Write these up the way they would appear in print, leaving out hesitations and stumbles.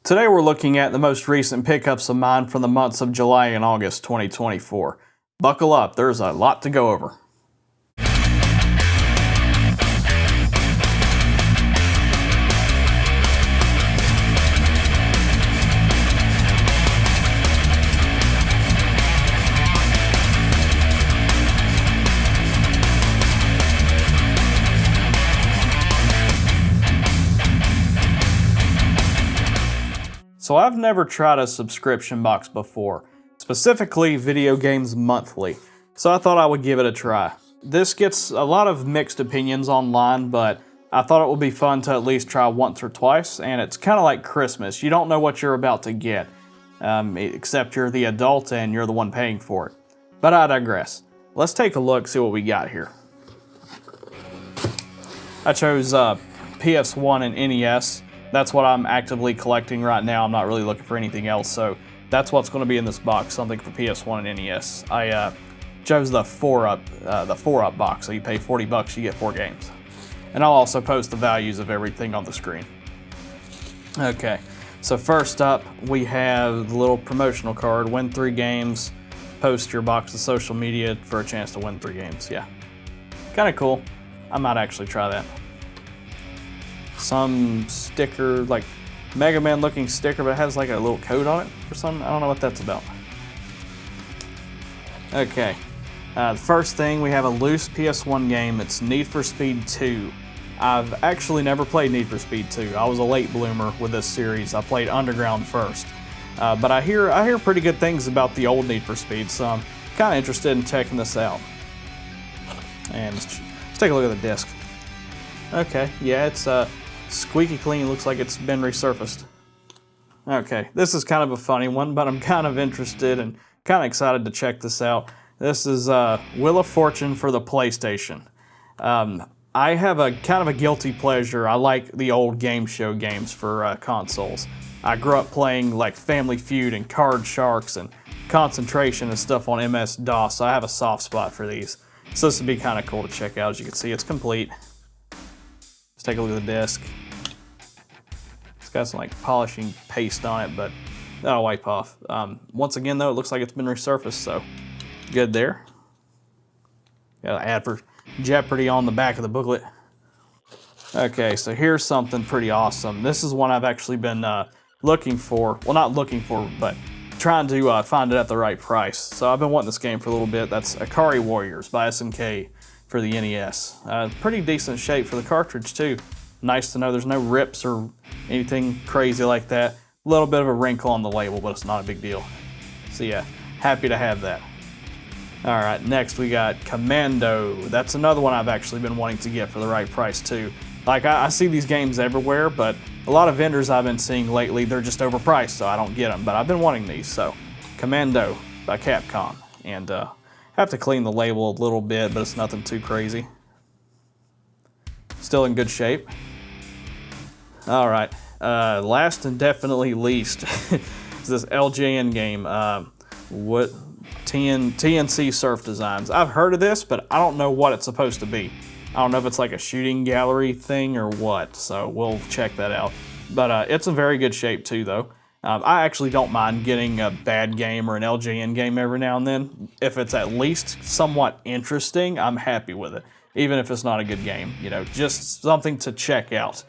Today we're looking at the most recent pickups of mine from the months of July and August 2024. Buckle up, there's a lot to go over. So I've never tried a subscription box before, specifically Video Games Monthly, so I thought I would give it a try. This gets a lot of mixed opinions online, but I thought it would be fun to at least try once or twice, and it's kind of like Christmas. You don't know what you're about to get, except you're the adult and you're the one paying for it. But I digress. Let's take a look, see what we got here. I chose PS1 and NES. That's what I'm actively collecting right now. I'm not really looking for anything else, so that's what's going to be in this box, something for PS1 and NES. I chose the 4-up box, so you pay $40, you get 4 games. And I'll also post the values of everything on the screen. Okay, so first up, we have the little promotional card, win 3 games, post your box to social media for a chance to win 3 games. Yeah, kind of cool. I might actually try that. Some sticker, like Mega Man looking sticker, but it has like a little code on it or something. I don't know what that's about. Okay, the first thing, we have a loose PS1 game. It's Need for Speed 2. I've actually never played Need for Speed 2. I was a late bloomer with this series. I played Underground first. But I hear pretty good things about the old Need for Speed, so I'm kind of interested in checking this out. And let's take a look at the disc. Okay, yeah, it's squeaky clean, looks like it's been resurfaced. Okay, this is kind of a funny one, but I'm kind of interested and kind of excited to check this out. This is Wheel of Fortune for the PlayStation. I have a kind of a guilty pleasure. I like the old game show games for consoles. I grew up playing like Family Feud and Card Sharks and Concentration and stuff on MS-DOS, so I have a soft spot for these. So this would be kind of cool to check out. As you can see, it's complete. Let's take a look at the disc. It's got some like polishing paste on it, but that'll wipe off. Once again though, it looks like it's been resurfaced, so good there. Got an ad for Jeopardy on the back of the booklet. Okay, so here's something pretty awesome. This is one I've actually been looking for. Well, not looking for, but trying to find it at the right price. So I've been wanting this game for a little bit. That's Ikari Warriors by SNK for the NES. Pretty decent shape for the cartridge too. Nice to know there's no rips or anything crazy like that. A little bit of a wrinkle on the label, but it's not a big deal. So yeah, happy to have that. All right, next we got Commando. That's another one I've actually been wanting to get for the right price too. Like I see these games everywhere, but a lot of vendors I've been seeing lately, they're just overpriced, so I don't get them. But I've been wanting these, so Commando by Capcom. And have to clean the label a little bit, but it's nothing too crazy. Still in good shape. All right, last and definitely least is this LJN game. What TNC Surf Designs. I've heard of this, but I don't know what it's supposed to be. I don't know if it's like a shooting gallery thing or what, so we'll check that out. But it's in very good shape too, though. I actually don't mind getting a bad game or an LJN game every now and then. If it's at least somewhat interesting, I'm happy with it. Even if it's not a good game, you know, just something to check out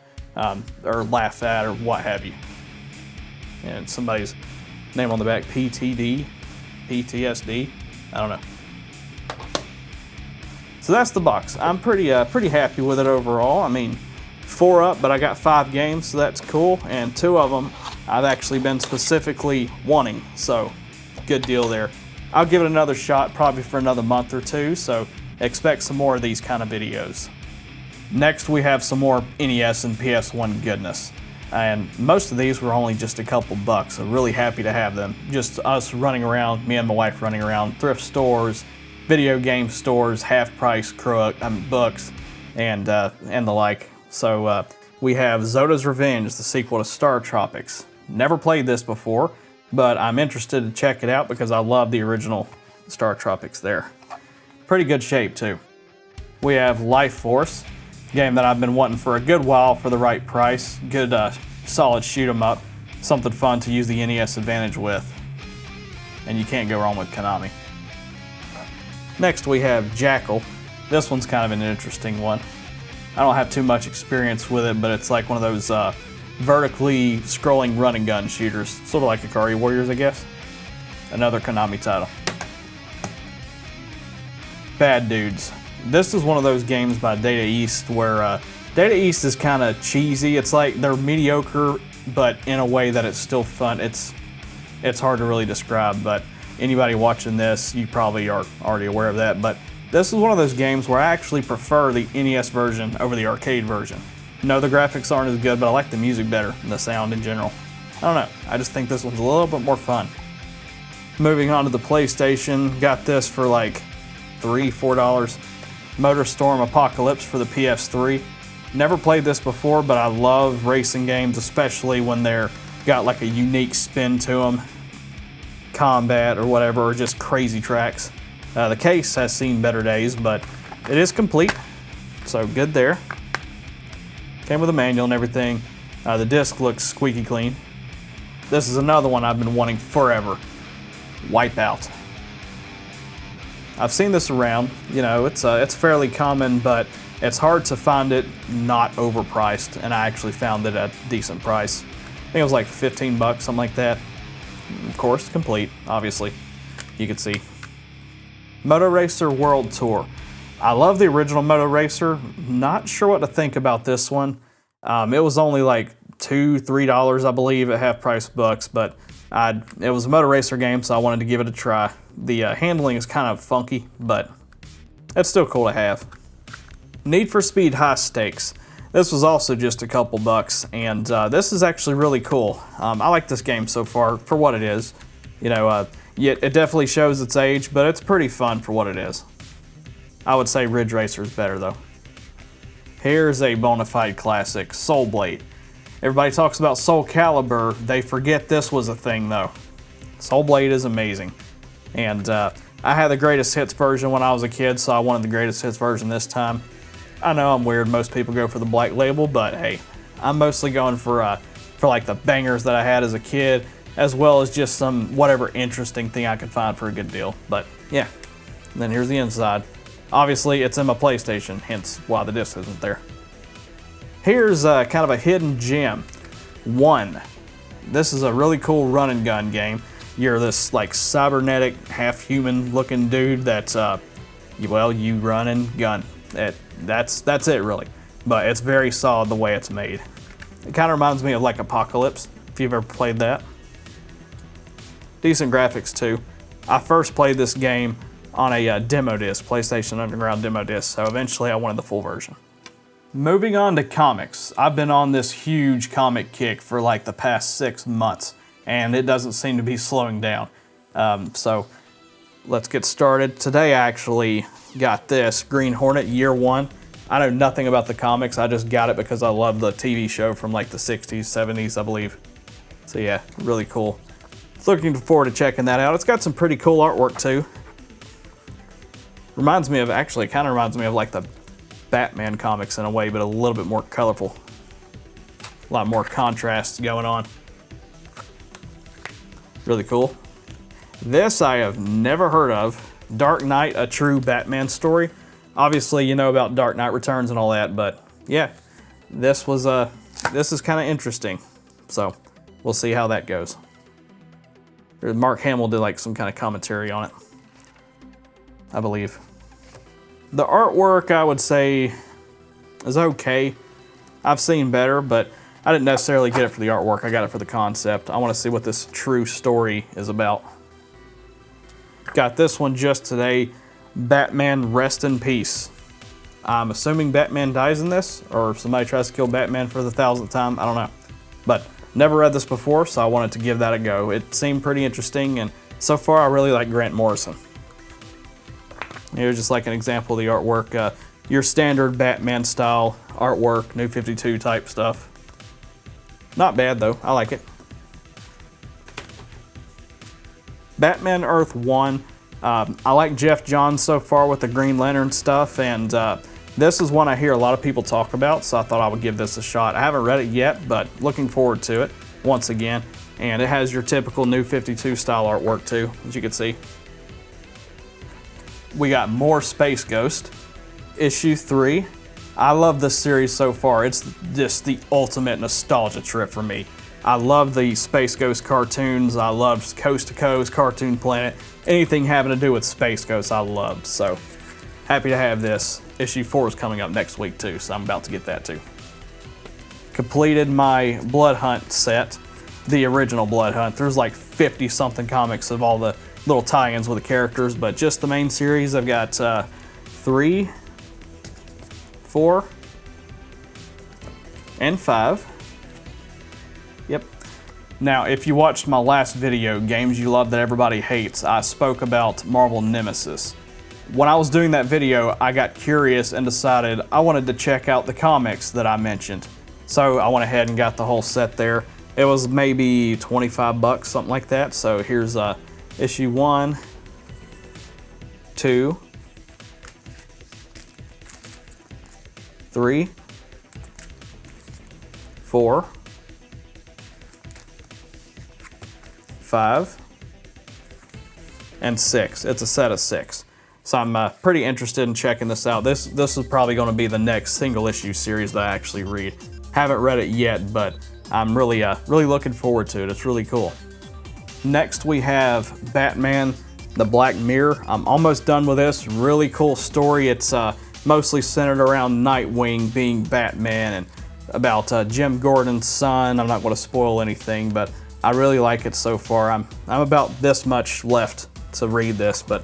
or laugh at or what have you. And somebody's name on the back, PTD, PTSD, I don't know. So that's the box. I'm pretty happy with it overall. I mean, 4 up, but I got 5 games, so that's cool. And 2 of them I've actually been specifically wanting, so good deal there. I'll give it another shot probably for another month or 2, so expect some more of these kind of videos. Next we have some more NES and PS1 goodness. And most of these were only just a couple bucks, so really happy to have them. Just us running around, me and my wife running around thrift stores, video game stores, half-price books, and the like. So we have Zoda's Revenge, the sequel to Star Tropics. Never played this before, but I'm interested to check it out because I love the original Star Tropics there. Pretty good shape too. We have Life Force, a game that I've been wanting for a good while for the right price. Good solid shoot 'em up. something fun to use the NES Advantage with. And you can't go wrong with Konami. Next we have Jackal. This one's kind of an interesting one. I don't have too much experience with it, but it's like one of those vertically scrolling run and gun shooters. Sort of like Ikari Warriors, I guess. Another Konami title. Bad Dudes. This is one of those games by Data East where Data East is kind of cheesy. It's like they're mediocre, but in a way that it's still fun. It's hard to really describe, but anybody watching this, you probably are already aware of that. But this is one of those games where I actually prefer the NES version over the arcade version. No, the graphics aren't as good, but I like the music better and the sound in general. I don't know, I just think this one's a little bit more fun. Moving on to the PlayStation, got this for like $3, $4. MotorStorm Apocalypse for the PS3. Never played this before, but I love racing games, especially when they're got like a unique spin to them. Combat or whatever, or just crazy tracks. The case has seen better days, but it is complete, so good there. Came with a manual and everything. The disc looks squeaky clean. This is another one I've been wanting forever. Wipeout. I've seen this around. You know, it's fairly common, but it's hard to find it not overpriced, and I actually found it at a decent price. I think it was like 15 bucks, something like that. Of course, complete, obviously. You can see. Moto Racer World Tour. I love the original Moto Racer. Not sure what to think about this one. It was only like $2, $3, I believe, at half price bucks, but it was a Moto Racer game, so I wanted to give it a try. The handling is kind of funky, but it's still cool to have. Need for Speed High Stakes. This was also just a couple bucks, and this is actually really cool. I like this game so far for what it is. You know, it definitely shows its age, but it's pretty fun for what it is. I would say Ridge Racer is better though. Here's a bona fide classic, Soul Blade. Everybody talks about Soul Calibur, they forget this was a thing though. Soul Blade is amazing. And I had the Greatest Hits version when I was a kid, so I wanted the Greatest Hits version this time. I know I'm weird, most people go for the black label, but hey, I'm mostly going for like the bangers that I had as a kid, as well as just some whatever interesting thing I could find for a good deal. But yeah, and then here's the inside. Obviously, it's in my PlayStation, hence why the disc isn't there. Here's kind of a hidden gem. One. This is a really cool run and gun game. You're this like cybernetic, half-human looking dude that's, well, you run and gun. That's it really, but it's very solid the way it's made. It kind of reminds me of like Apocalypse, if you've ever played that. Decent graphics too. I first played this game on a demo disc, PlayStation Underground demo disc, so eventually I wanted the full version. Moving on to comics. I've been on this huge comic kick for like the past 6 months, and it doesn't seem to be slowing down. So let's get started. Today I actually got this, Green Hornet Year 1. I know nothing about the comics, I just got it because I love the TV show from like the 60s, 70s, I believe. So yeah, really cool. Looking forward to checking that out. It's got some pretty cool artwork too. Reminds me of, actually, kind of reminds me of like the Batman comics in a way, but a little bit more colorful. A lot more contrast going on. Really cool. This I have never heard of. Dark Knight, a true Batman story. Obviously, you know about Dark Knight Returns and all that, but yeah, this is kind of interesting. So we'll see how that goes. Mark Hamill did like some kind of commentary on it, I believe. The artwork, I would say, is okay. I've seen better, but I didn't necessarily get it for the artwork. I got it for the concept. I want to see what this true story is about. Got this one just today, Batman Rest in Peace. I'm assuming Batman dies in this, or somebody tries to kill Batman for the 1000th time. I don't know. But never read this before, so I wanted to give that a go. It seemed pretty interesting, and so far I really like Grant Morrison. Here's just like an example of the artwork. Your standard Batman style artwork, New 52 type stuff. Not bad though, I like it. Batman Earth 1. I like Jeff Johns so far with the Green Lantern stuff, and this is one I hear a lot of people talk about, so I thought I would give this a shot. I haven't read it yet, but looking forward to it. Once again, And it has your typical New 52 style artwork too, as you can see. We got more Space Ghost, issue 3. I love this series so far. It's just the ultimate nostalgia trip for me. I love the Space Ghost cartoons. I loved Coast to Coast, Cartoon Planet. Anything having to do with Space Ghost I loved. So happy to have this. Issue 4 is coming up next week too, so I'm about to get that too. Completed my Blood Hunt set, the original Blood Hunt. There's like 50 something comics of all the little tie-ins with the characters, but just the main series, I've got 3, 4, and 5. Yep. Now, if you watched my last video, Games You Love That Everybody Hates, I spoke about Marvel Nemesis. When I was doing that video, I got curious and decided I wanted to check out the comics that I mentioned. So I went ahead and got the whole set there. It was maybe 25 bucks, something like that. So here's issue 1, 2, 3, 4, 5, and 6. It's a set of 6. So I'm pretty interested in checking this out. This is probably going to be the next single issue series that I actually read. Haven't read it yet, but I'm really looking forward to it. It's really cool. Next we have Batman, the Black Mirror. I'm almost done with this. Really cool story. It's mostly centered around Nightwing being Batman and about Jim Gordon's son. I'm not going to spoil anything, but I really like it so far. I'm about this much left to read this, but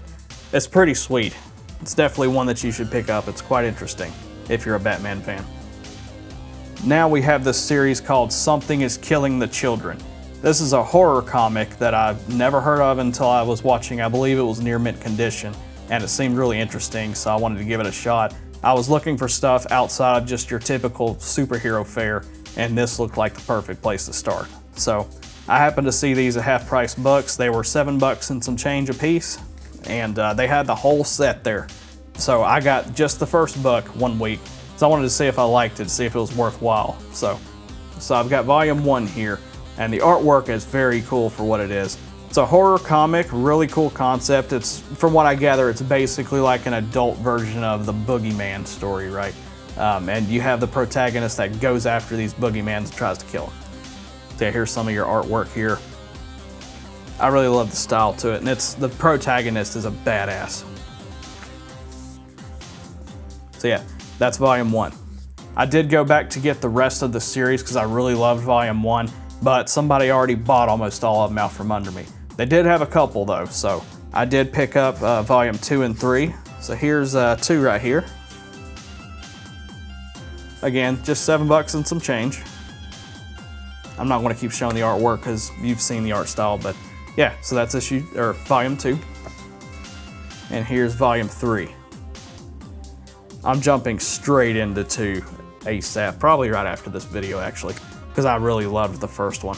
it's pretty sweet. It's definitely one that you should pick up. It's quite interesting if you're a Batman fan. Now we have this series called Something is Killing the Children. This is a horror comic that I've never heard of until I was watching, I believe it was Near Mint Condition, and it seemed really interesting, so I wanted to give it a shot. I was looking for stuff outside of just your typical superhero fare, and this looked like the perfect place to start. So I happened to see these at half-price books. They were $7 and some change a piece, and they had the whole set there. So I got just the first book one week, so I wanted to see if I liked it, see if it was worthwhile. So I've got volume 1 here, and the artwork is very cool for what it is. It's a horror comic, really cool concept. It's, from what I gather, it's basically like an adult version of the Boogeyman story, right? And you have the protagonist that goes after these Boogeymans and tries to kill them. So yeah, here's some of your artwork here. I really love the style to it, and the protagonist is a badass. So yeah, that's volume 1. I did go back to get the rest of the series because I really loved volume 1, but somebody already bought almost all of them out from under me. They did have a couple though, so I did pick up volume 2 and 3. So here's 2 right here. Again, just $7 and some change. I'm not going to keep showing the artwork because you've seen the art style, but yeah, so that's volume 2. And here's volume 3. I'm jumping straight into 2 ASAP, probably right after this video actually, because I really loved the first one.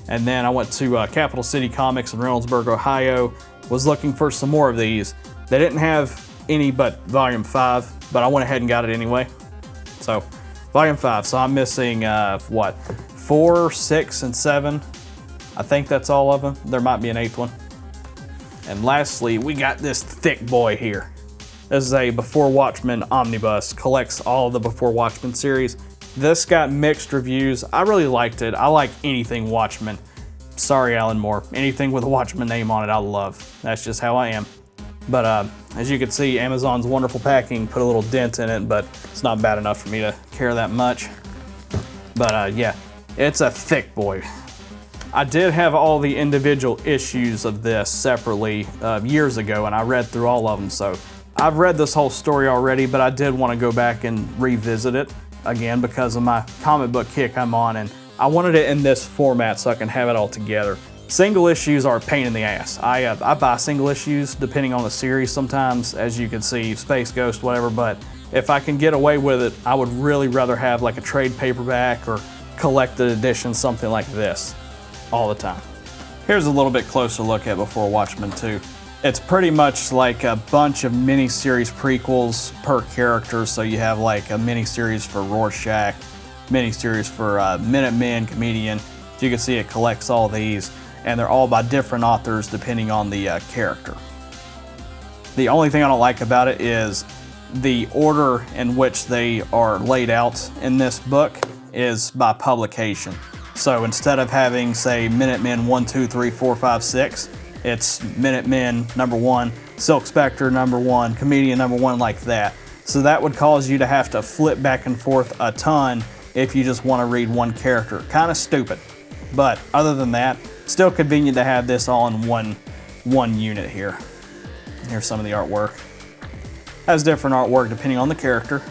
And then I went to Capital City Comics in Reynoldsburg, Ohio, was looking for some more of these. They didn't have any but volume 5, but I went ahead and got it anyway. So volume 5, so I'm missing what, 4, 6, and 7. I think that's all of them. There might be an 8th one. And lastly, we got this thick boy here. This is a Before Watchmen omnibus, collects all of the Before Watchmen series. This got mixed reviews. I really liked it. I like anything Watchmen. Sorry, Alan Moore. Anything with a Watchmen name on it, I love. That's just how I am. But as you can see, Amazon's wonderful packing put a little dent in it, but it's not bad enough for me to care that much. But yeah, it's a thick boy. I did have all the individual issues of this separately years ago, and I read through all of them, so I've read this whole story already, but I did want to go back and revisit it again because of my comic book kick I'm on, and I wanted it in this format so I can have it all together. Single issues are a pain in the ass. I buy single issues depending on the series sometimes, as you can see, Space Ghost, whatever, but if I can get away with it, I would really rather have like a trade paperback or collected edition, something like this, all the time. Here's a little bit closer look at Before Watchmen 2. It's pretty much like a bunch of mini-series prequels per character, so you have like a mini-series for Rorschach, mini-series for Minutemen, Comedian, So you can see it collects all these, and they're all by different authors depending on the character. The only thing I don't like about it is the order in which they are laid out in this book is by publication. So instead of having, say, Minutemen 1, 2, 3, 4, 5, 6, it's Minutemen number 1, Silk Spectre number 1, Comedian number 1, like that. So that would cause you to have to flip back and forth a ton if you just want to read one character. Kind of stupid. But other than that, still convenient to have this all in one unit here. Here's some of the artwork. Has different artwork depending on the character.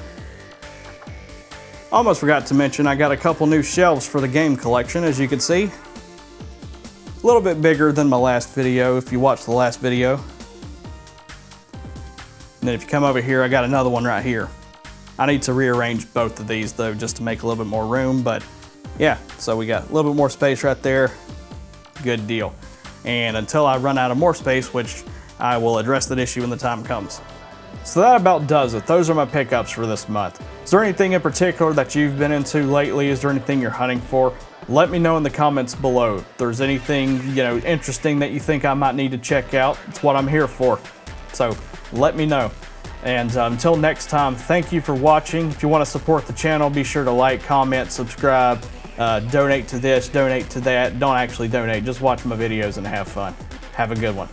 Almost forgot to mention I got a couple new shelves for the game collection, as you can see. A little bit bigger than my last video if you watched the last video. And then if you come over here, I got another one right here. I need to rearrange both of these though, just to make a little bit more room, but yeah, so we got a little bit more space right there. Good deal. And until I run out of more space, which I will address that issue when the time comes. So that about does it. Those are my pickups for this month. Is there anything in particular that you've been into lately? Is there anything you're hunting for? Let me know in the comments below. If there's anything, interesting that you think I might need to check out, it's what I'm here for. So let me know. And until next time, thank you for watching. If you want to support the channel, be sure to like, comment, subscribe, donate to this, donate to that. Don't actually donate, just watch my videos and have fun. Have a good one.